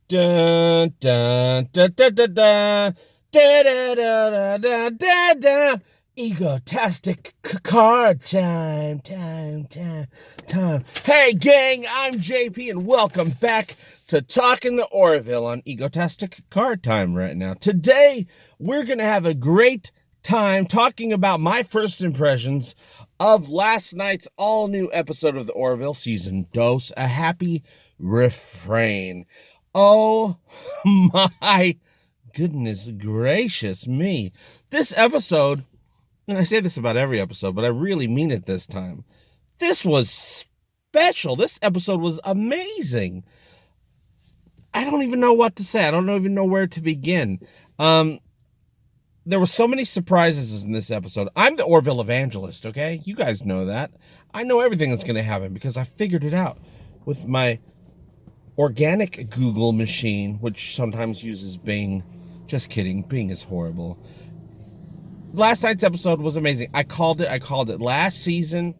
Dun, dun, dun, dun, dun, dun. Da, da, da, da, da, da. Egotastic card time. Hey, gang, I'm JP, and welcome back to Talking The Orville on Egotastic Card Time right now. Today, we're going to have a great time talking about my first impressions of last night's all-new episode of The Orville Season Dos, A Happy Refrain. Oh my goodness gracious me. This episode, and I say this about every episode, but I really mean it this time. This was special. This episode was amazing. I don't even know what to say. I don't even know where to begin. There were so many surprises in this episode. I'm the Orville Evangelist, okay? You guys know that. I know everything that's going to happen because I figured it out with my organic Google machine, which sometimes uses Bing. Just kidding. Bing is horrible. Last night's episode was amazing. I called it last season.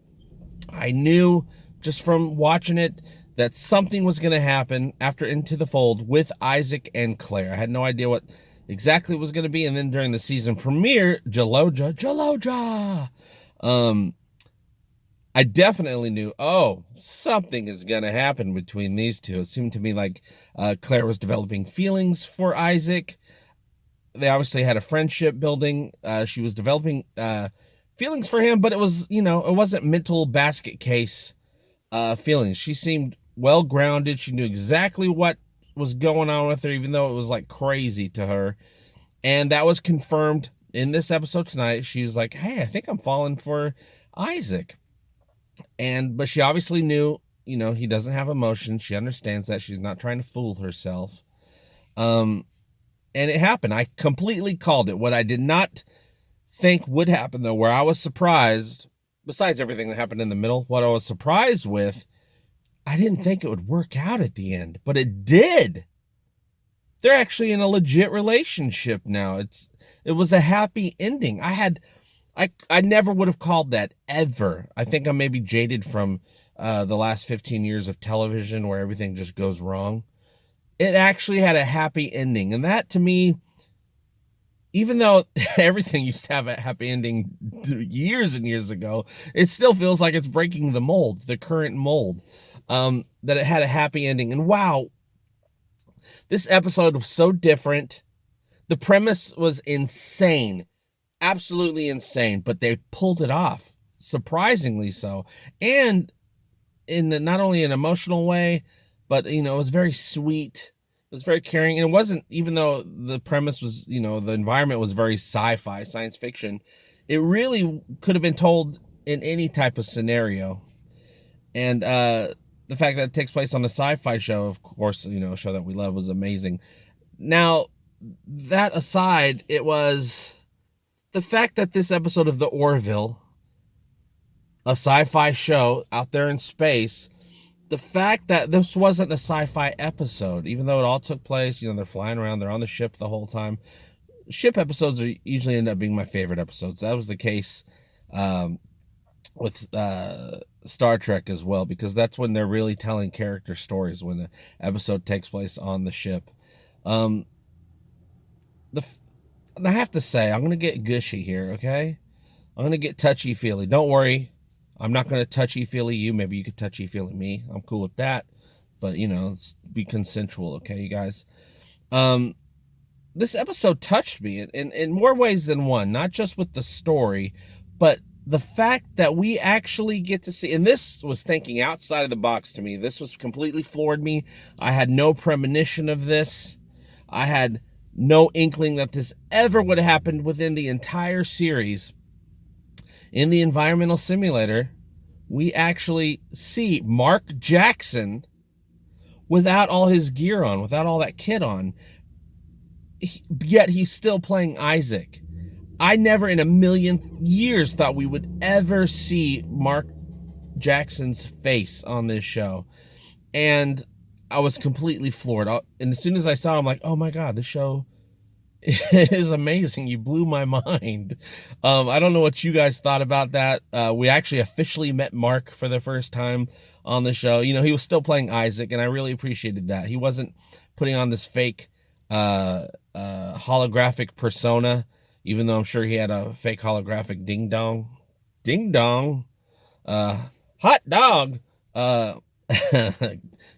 I knew just from watching it that something was going to happen after Into the Fold with Isaac and Claire. I had no idea what exactly it was going to be. And then during the season premiere, Jaloja. I definitely knew, something is going to happen between these two. It seemed to me like Claire was developing feelings for Isaac. They obviously had a friendship building. She was developing feelings for him, but it was, it wasn't mental basket case feelings. She seemed well-grounded. She knew exactly what was going on with her, even though it was like crazy to her. And that was confirmed in this episode tonight. She was like, hey, I think I'm falling for Isaac. But she obviously knew, he doesn't have emotions. She understands that. She's not trying to fool herself. And it happened. I completely called it. What I did not think would happen, though, where I was surprised, besides everything that happened in the middle, what I was surprised with, I didn't think it would work out at the end, but it did. They're actually in a legit relationship now. It was a happy ending. I never would have called that, ever. I think I'm maybe jaded from the last 15 years of television where everything just goes wrong. It actually had a happy ending. And that, to me, even though everything used to have a happy ending years and years ago, it still feels like it's breaking the mold, the current mold, that it had a happy ending. And wow, this episode was so different. The premise was insane. Absolutely insane, but they pulled it off, surprisingly so, and in not only an emotional way, but it was very sweet, it was very caring, and it wasn't, even though the premise was, the environment was very sci-fi, science fiction, it really could have been told in any type of scenario. And the fact that it takes place on a sci-fi show, of course, a show that we love, was amazing. Now, that aside, it was the fact that this episode of The Orville, a sci-fi show out there in space, the fact that this wasn't a sci-fi episode, even though it all took place, they're flying around, they're on the ship the whole time. Ship episodes usually end up being my favorite episodes. That was the case with Star Trek as well, because that's when they're really telling character stories, when the episode takes place on the ship. And I have to say, I'm going to get gushy here, okay? I'm going to get touchy-feely. Don't worry. I'm not going to touchy-feely you. Maybe you could touchy-feely me. I'm cool with that. But, let's be consensual, okay, you guys? This episode touched me in more ways than one. Not just with the story, but the fact that we actually get to see... And this was thinking outside of the box to me. This was completely floored me. I had no premonition of this. I had no inkling that this ever would have happened within the entire series. In the environmental simulator, we actually see Mark Jackson without all his gear on, without all that kit on, yet he's still playing Isaac. I never in a million years thought we would ever see Mark Jackson's face on this show. And I was completely floored. And as soon as I saw it, I'm like, oh my God, this show is amazing. You blew my mind. I don't know what you guys thought about that. We actually officially met Mark for the first time on the show. You know, he was still playing Isaac, and I really appreciated that. He wasn't putting on this fake holographic persona, even though I'm sure he had a fake holographic ding dong, hot dog,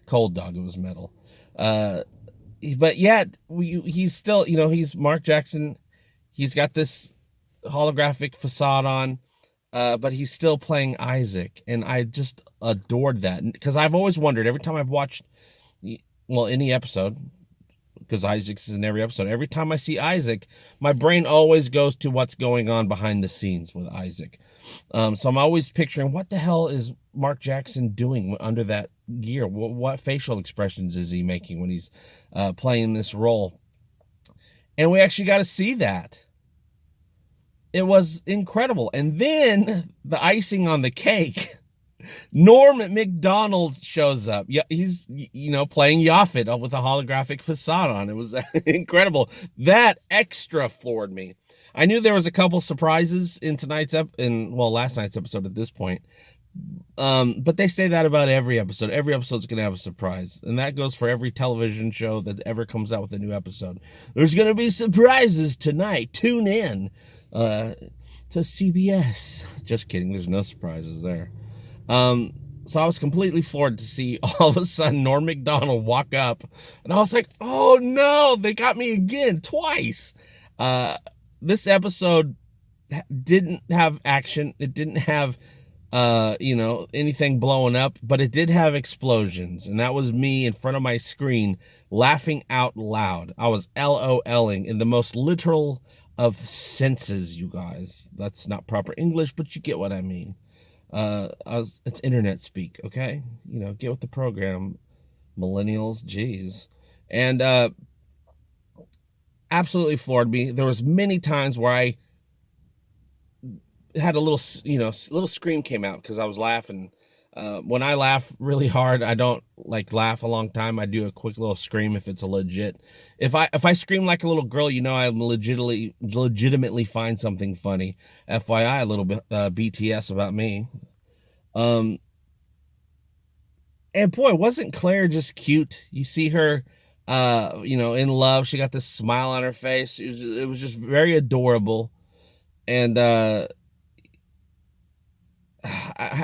cold dog. It was metal. But yet he's still, you know, he's Mark Jackson. He's got this holographic facade on, but he's still playing Isaac, and I just adored that, because I've always wondered, every time I've watched, well, any episode, because Isaac's is in every episode, every time I see Isaac, my brain always goes to what's going on behind the scenes with Isaac. So I'm always picturing, what the hell is Mark Jackson doing under that gear? What facial expressions is he making when he's playing this role? And we actually got to see that. It was incredible. And then the icing on the cake, Norm MacDonald shows up. Yeah, he's, you know, playing Yaphet with a holographic facade on. It was incredible. That extra floored me. I knew there was a couple surprises in last night's episode at this point. But they say that about every episode. Every episode's going to have a surprise. And that goes for every television show that ever comes out with a new episode. There's going to be surprises tonight. Tune in to CBS. Just kidding. There's no surprises there. So I was completely floored to see all of a sudden Norm MacDonald walk up. And I was like, oh no, they got me again, twice. This episode didn't have action. It didn't have, anything blowing up, but it did have explosions. And that was me in front of my screen laughing out loud. I was LOLing in the most literal of senses, you guys. That's not proper English, but you get what I mean. It's internet speak, okay? You know, get with the program, millennials, geez. And absolutely floored me. There was many times where I had a little scream came out because I was laughing. When I laugh really hard, I don't like laugh a long time. I do a quick little scream if it's a legit. If I scream like a little girl, you know, I legitimately find something funny. FYI, a little bit BTS about me. And boy, wasn't Claire just cute? You see her, in love. She got this smile on her face. It was just very adorable. And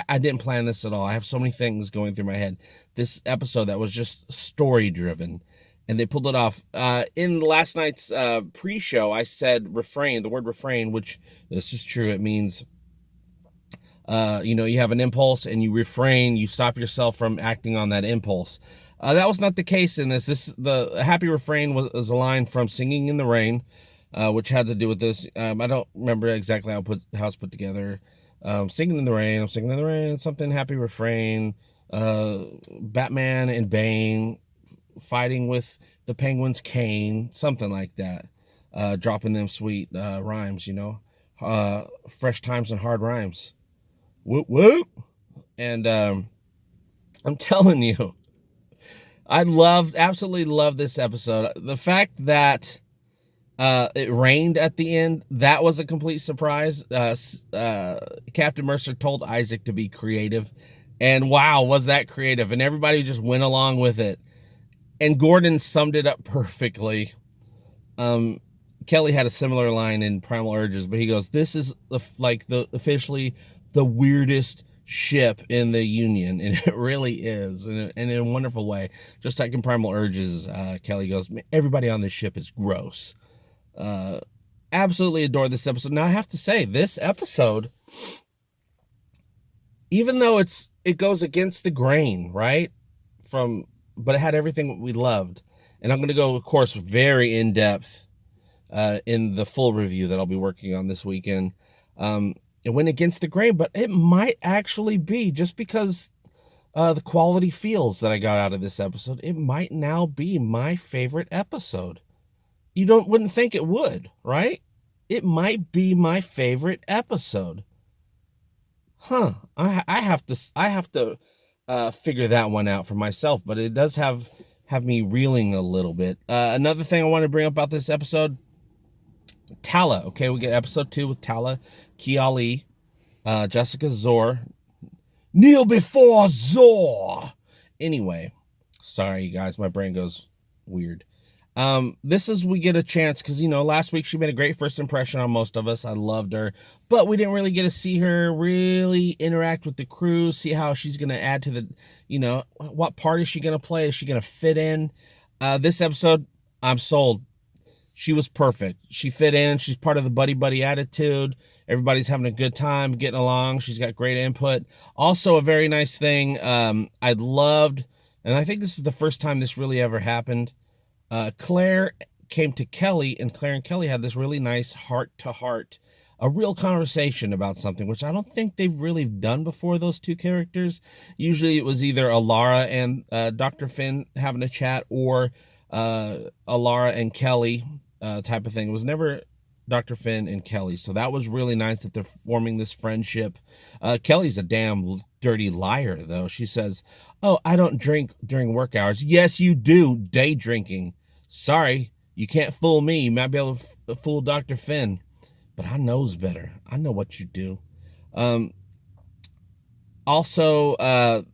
I didn't plan this at all. I have so many things going through my head. This episode that was just story driven, and they pulled it off. In last night's pre-show, I said refrain, the word refrain, which this is true. It means, you have an impulse and you refrain, you stop yourself from acting on that impulse. That was not the case in this. The happy refrain was a line from Singing in the Rain, which had to do with this. I don't remember exactly how it's put together. Singing in the rain, I'm singing in the rain, something happy refrain, Batman and Bane fighting with the Penguin's cane, something like that, dropping them sweet rhymes, fresh times and hard rhymes. Whoop, whoop. And I'm telling you, I absolutely love this episode. The fact that it rained at the end, that was a complete surprise. Captain Mercer told Isaac to be creative, and wow, was that creative, and everybody just went along with it. And Gordon summed it up perfectly. Kelly had a similar line in Primal Urges, but he goes, this is officially the weirdest ship in the Union, and it really is, and in a wonderful way. Just like in Primal Urges, Kelly goes, everybody on this ship is gross. Absolutely adore this episode. Now I have to say, this episode, even though it goes against the grain, right? But it had everything we loved. And I'm going to go, of course, very in depth in the full review that I'll be working on this weekend. It went against the grain, but it might actually be, just because the quality feels that I got out of this episode, it might now be my favorite episode. You wouldn't think it would, right? It might be my favorite episode. Huh. I have to figure that one out for myself, but it does have me reeling a little bit. Another thing I want to bring up about this episode, Tala. Okay, we get episode 2 with Tala, Ki Ali, Jessica Zor, Kneel before Zor. Anyway, sorry, you guys. My brain goes weird. This is, we get a chance because, last week she made a great first impression on most of us. I loved her, but we didn't really get to see her really interact with the crew, see how she's going to add to the, what part is she going to play? Is she going to fit in? This episode, I'm sold. She was perfect. She fit in. She's part of the buddy-buddy attitude. Everybody's having a good time, getting along. She's got great input. Also, a very nice thing I loved, and I think this is the first time this really ever happened. Claire came to Kelly, and Claire and Kelly had this really nice heart-to-heart, a real conversation about something, which I don't think they've really done before, those two characters. Usually it was either Alara and Dr. Finn having a chat, or Alara and Kelly type of thing. It was never Dr. Finn and Kelly, so that was really nice that they're forming this friendship. Kelly's a damn dirty liar, though. She says, "Oh, I don't drink during work hours." Yes, you do. Day drinking. Sorry, you can't fool me. You might be able to fool Dr. Finn, but I knows better. I know what you do. Also,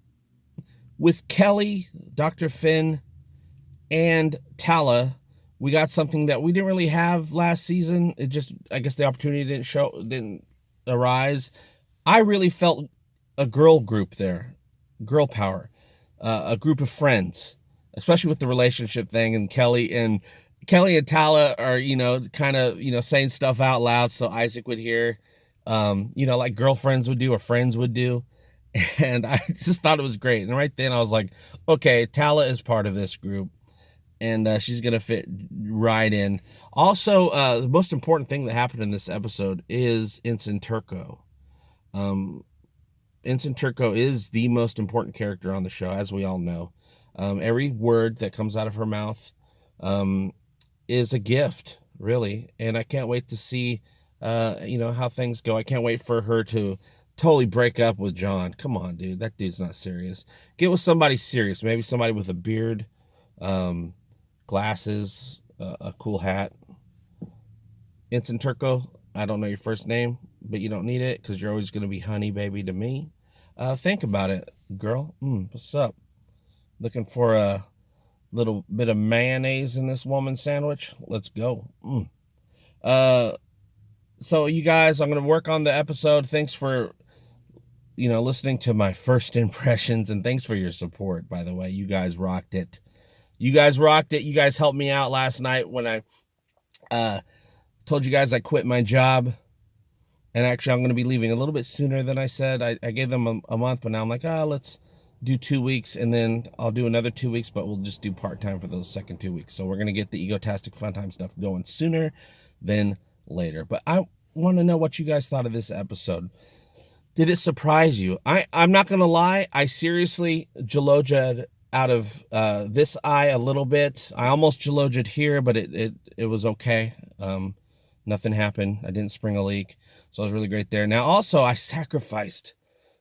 with Kelly, Dr. Finn, and Tala, we got something that we didn't really have last season. It just, I guess the opportunity didn't arise. I really felt a girl group there, girl power, a group of friends, especially with the relationship thing. And Kelly and Tala are, kind of, saying stuff out loud so Isaac would hear, like girlfriends would do or friends would do. And I just thought it was great. And right then I was like, okay, Tala is part of this group, and she's going to fit right in. Also, the most important thing that happened in this episode is Ensign Turco. Ensign Turco is the most important character on the show, as we all know. Every word that comes out of her mouth is a gift, really. And I can't wait to see, how things go. I can't wait for her to totally break up with John. Come on, dude. That dude's not serious. Get with somebody serious. Maybe somebody with a beard, glasses, a cool hat. Ensign Turco, I don't know your first name, but you don't need it because you're always going to be honey baby to me. Think about it, girl. What's up? Looking for a little bit of mayonnaise in this woman's sandwich? Let's go. So you guys, I'm going to work on the episode. Thanks for, listening to my first impressions, and thanks for your support, by the way. You guys rocked it. You guys helped me out last night when I told you guys I quit my job. And actually, I'm going to be leaving a little bit sooner than I said. I gave them a month, but now I'm like, let's do 2 weeks, and then I'll do another 2 weeks, but we'll just do part-time for those second 2 weeks. So we're going to get the Egotastic FunTime stuff going sooner than later. But I want to know what you guys thought of this episode. Did it surprise you? I'm not going to lie. I seriously jaloja'd out of this eye a little bit. I almost jaloja'd here, but it was okay. Nothing happened. I didn't spring a leak. So it was really great there. Now, also, I sacrificed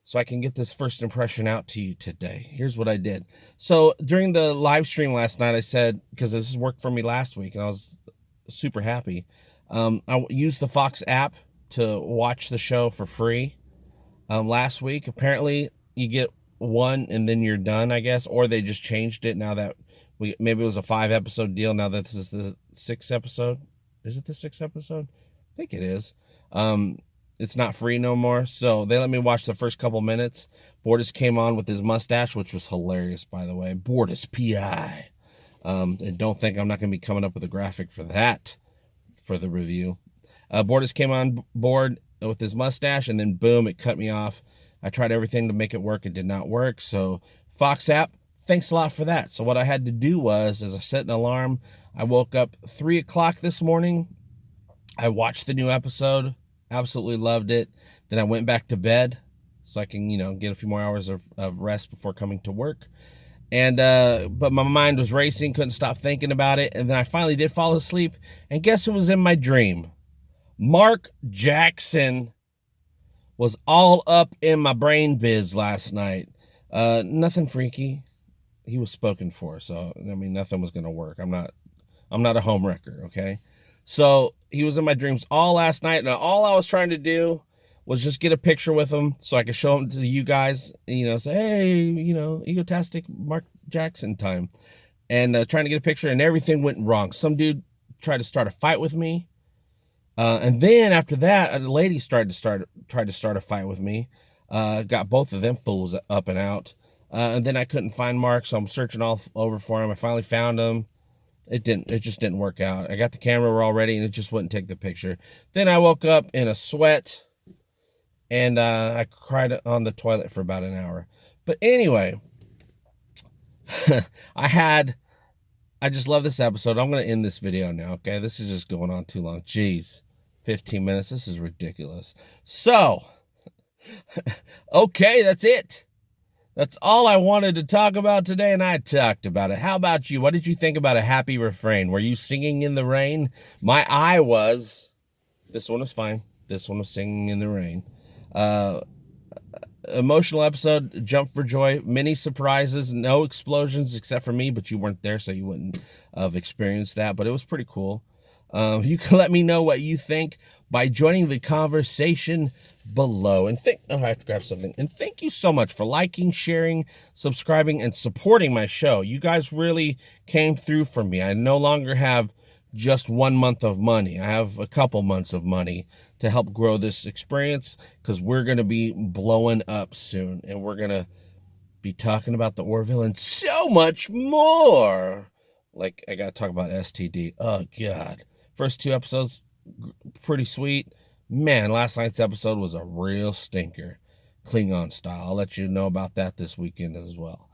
so I can get this first impression out to you today. Here's what I did. So during the live stream last night, I said, because this has worked for me last week, and I was super happy, I used the Fox app to watch the show for free last week. Apparently, you get one and then you're done, I guess, or they just changed it now that maybe it was a 5-episode deal. Now that this is the 6th episode. Is it the 6th episode? I think it is. It's not free no more, so they let me watch the first couple minutes. Bortus came on with his mustache, which was hilarious, by the way. Bortus P.I. And don't think I'm not going to be coming up with a graphic for that for the review. Bortus came on board with his mustache, and then boom, it cut me off. I tried everything to make it work. It did not work, so Fox app, thanks a lot for that. So what I had to do was, as I set an alarm, I woke up 3 o'clock this morning. I watched the new episode. Absolutely loved it. Then I went back to bed so I can, get a few more hours of rest before coming to work. And, but my mind was racing, couldn't stop thinking about it. And then I finally did fall asleep. And guess who was in my dream? Mark Jackson was all up in my brain biz last night. Nothing freaky. He was spoken for. So, nothing was going to work. I'm not a homewrecker. Okay. So he was in my dreams all last night, and all I was trying to do was just get a picture with them so I could show them to you guys, say, hey, egotastic Mark Jackson time. And trying to get a picture, and everything went wrong. Some dude tried to start a fight with me. And then after that, a lady tried to start a fight with me. Got both of them fools up and out. And then I couldn't find Mark, so I'm searching all over for him. I finally found him. It just didn't work out. I got the camera all ready, and it just wouldn't take the picture. Then I woke up in a sweat, and I cried on the toilet for about an hour. But anyway, I just love this episode. I'm going to end this video now, okay? This is just going on too long. Jeez, 15 minutes. This is ridiculous. So, okay, that's it. That's all I wanted to talk about today, and I talked about it. How about you? What did you think about A Happy Refrain? Were you singing in the rain? I was. This one was fine. This one was singing in the rain. Emotional episode, jump for joy, many surprises, no explosions except for me, but you weren't there, so you wouldn't have experienced that, but it was pretty cool. You can let me know what you think by joining the conversation below. And I have to grab something. And thank you so much for liking, sharing, subscribing, and supporting my show. You guys really came through for me. I no longer have just 1 month of money. I have a couple months of money to help grow this experience, because we're going to be blowing up soon, and we're going to be talking about the Orville and so much more. Like, I got to talk about STD. Oh, God. First 2 episodes, pretty sweet. Man, last night's episode was a real stinker, Klingon style. I'll let you know about that this weekend as well.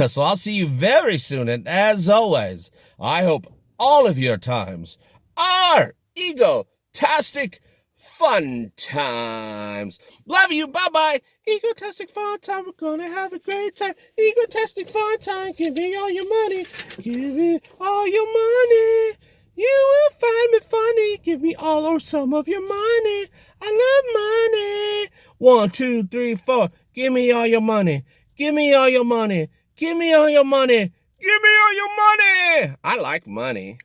So I'll see you very soon, and as always, I hope all of your times are egotastic fun times. Love you. Bye-bye. Egotastic fun time. We're gonna have a great time. Egotastic fun time. Give me all your money. Give me all your money. You will find me funny. Give me all or some of your money. I love money. 1, 2, 3, 4. Give me all your money. Give me all your money. Give me all your money. Give me all your money. I like money.